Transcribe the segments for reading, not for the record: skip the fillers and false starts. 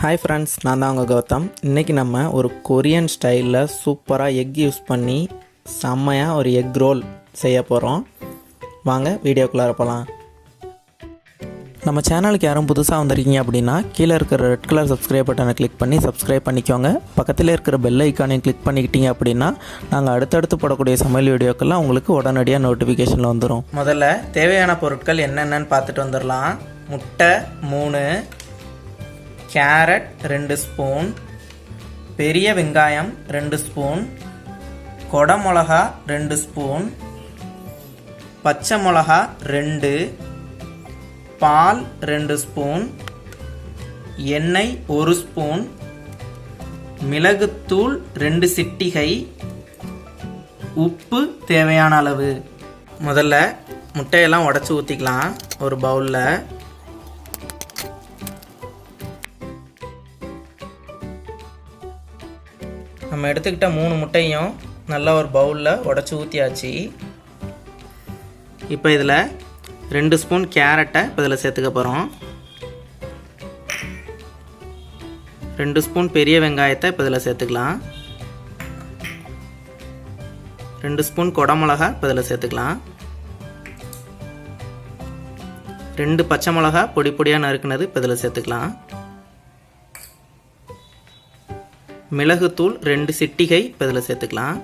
Hi friends, நான் தான் உங்கள் கௌதம். இன்றைக்கி நம்ம ஒரு கொரியன் ஸ்டைலில் சூப்பராக எக் யூஸ் பண்ணி செம்மையாக ஒரு எக் ரோல் செய்ய போகிறோம். வாங்க வீடியோக்குள்ளார போகலாம். நம்ம சேனலுக்கு யாரும் புதுசாக வந்திருக்கீங்க அப்படின்னா கீழே இருக்கிற ரெட் கலர் சப்ஸ்கிரைப் பட்டனை கிளிக் பண்ணி சப்ஸ்கிரைப் பண்ணிக்கோங்க. பக்கத்தில் இருக்கிற பெல் ஐக்கானையும் கிளிக் பண்ணிக்கிட்டீங்க அப்படின்னா நாங்கள் அடுத்தடுத்து போடக்கூடிய சமையல் வீடியோக்கெல்லாம் உங்களுக்கு உடனடியாக நோட்டிஃபிகேஷனில் வந்துடும். முதல்ல தேவையான பொருட்கள் என்னென்னு பார்த்துட்டு வந்துடலாம். முட்டை 3, கேரட் 2 ஸ்பூன், பெரிய வெங்காயம் 2 ஸ்பூன், கொடமிளகா 2 ஸ்பூன், பச்சை மிளகா 2, பால் 2 ஸ்பூன், எண்ணெய் 1 ஸ்பூன், மிளகுத்தூள் 2 சிட்டிகை, உப்பு தேவையான அளவு. முதல்ல முட்டையெல்லாம் உடச்சி ஊற்றிக்கலாம் ஒரு பவுலில். நம்ம எடுத்துக்கிட்ட 3 முட்டையும் நல்லா ஒரு பவுலில் உடச்சி ஊற்றியாச்சு. இப்போ இதில் 2 ஸ்பூன் கேரட்டை இப்போ இதில் சேர்த்துக்க போகிறோம். 2 ஸ்பூன் பெரிய வெங்காயத்தை இப்போ இதில் சேர்த்துக்கலாம். 2 ஸ்பூன் கொடமிளகா இப்போ இதில் சேர்த்துக்கலாம். 2 பச்சை மிளகா பொடி பொடியாக நறுக்குனது இப்போ இதில் சேர்த்துக்கலாம். மிளகுத்தூள் 2 சிட்டிகை இப்போ இதில் சேர்த்துக்கலாம்.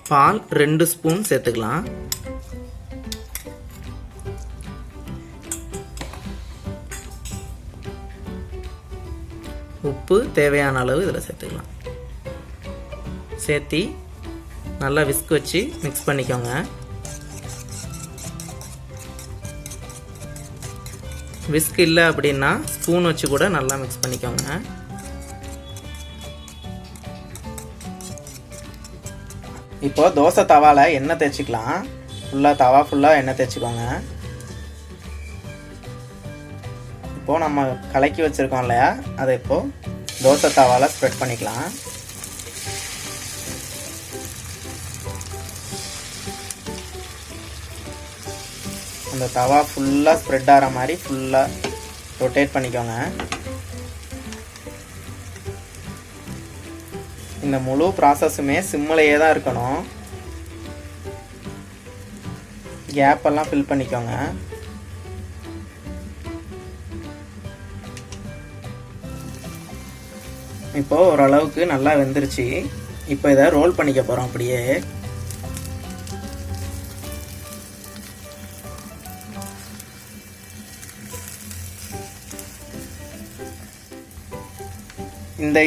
பால் 2 ஸ்பூன் சேர்த்துக்கலாம். உப்பு தேவையான அளவு இதில் சேர்த்துக்கலாம். சேர்த்து நல்லா விஸ்க் வச்சு மிக்ஸ் பண்ணிக்கோங்க. விஸ்க் இல்லை அப்படின்னா ஸ்பூன் வச்சு கூட நல்லா மிக்ஸ் பண்ணிக்கோங்க. இப்போ தோசை தவாவில் எண்ணெய் தேய்ச்சிக்கலாம். தவா ஃபுல்லாக எண்ணெய் தேய்ச்சிக்கோங்க. இப்போது நம்ம கலக்கி வச்சுருக்கோம் இல்லையா, அதை இப்போது தோசை தவாவில் ஸ்ப்ரெட் பண்ணிக்கலாம். அந்த தவா ஃபுல்லாக ஸ்ப்ரெட் ஆகிற மாதிரி ஃபுல்லாக ரொட்டேட் பண்ணிக்கோங்க. இந்த முழு ப்ராசஸுமே சிம்மிலேயே தான் இருக்கணும். கேப்பெல்லாம் ஃபில் பண்ணிக்கோங்க. இப்போது ஓரளவுக்கு நல்லா வெந்துருச்சு. இப்போ இதை ரோல் பண்ணிக்க போகிறோம். அப்படியே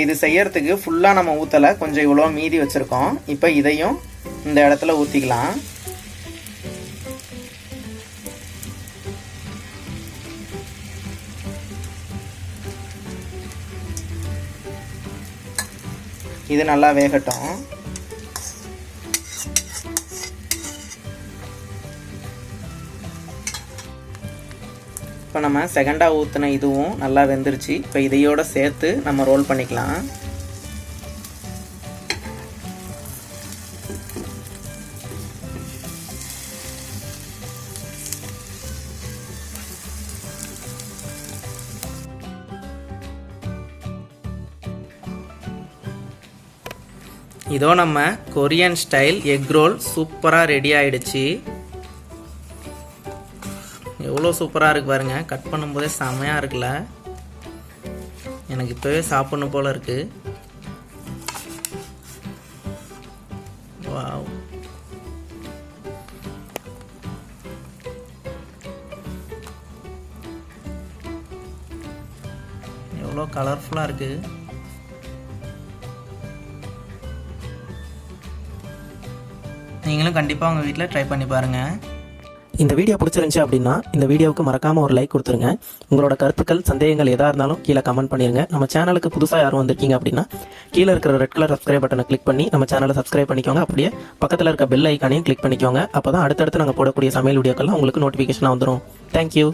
இது செய்யறதுக்கு ஃபுல்லாக நம்ம ஊற்றலை, கொஞ்சம் இவ்வளோ மீதி வச்சுருக்கோம். இப்போ இதையும் இந்த இடத்துல ஊற்றிக்கலாம். இது நல்லா வேகட்டும். இப்போ நம்ம செகண்டாக ஊற்றின இதுவும் நல்லா வெந்துருச்சு. இப்போ இதையோட சேர்த்து நம்ம ரோல் பண்ணிக்கலாம். இதோ நம்ம கொரியன் ஸ்டைல் எக் ரோல் சூப்பராக ரெடி ஆயிடுச்சு. எவ்வளோ சூப்பராக இருக்குது பாருங்க. கட் பண்ணும்போதே செம்மையாக இருக்குல்ல. எனக்கு இப்போவே சாப்பிடணும் போல இருக்கு. வாவ், எவ்வளோ கலர்ஃபுல்லாக இருக்குது. நீங்களும் கண்டிப்பாக உங்கள் வீட்டில் ட்ரை பண்ணி பாருங்கள். இந்த வீடியோ பிடிச்சிருந்துச்சு அப்படின்னா இந்த வீடியோவுக்கு மறக்காமல் ஒரு லைக் கொடுத்துருங்க. உங்களோட கருத்துக்கள், சந்தேகங்கள் எதாக இருந்தாலும் கீழே கமெண்ட் பண்ணிடுங்க. நம்ம சேனலுக்கு புதுசாக யாரும் வந்திருக்கீங்க அப்படின்னா கீழே இருக்கிற ரெட் கலர் சப்ஸ்கிரைப் பட்டனை கிளிக் பண்ணி நம்ம சேனலை சப்ஸ்கிரைப் பண்ணிக்கோங்க. அப்படியே பக்கத்தில் இருக்க பெல் ஐக்கானையும் கிளிக் பண்ணிக்கோங்க. அப்போ தான் அடுத்தடுத்து நாங்கள் போடக்கூடிய சமையல் வீடியோக்கெல்லாம் உங்களுக்கு நோட்டிஃபிகேஷனாக வந்துடும். தேங்க்யூ.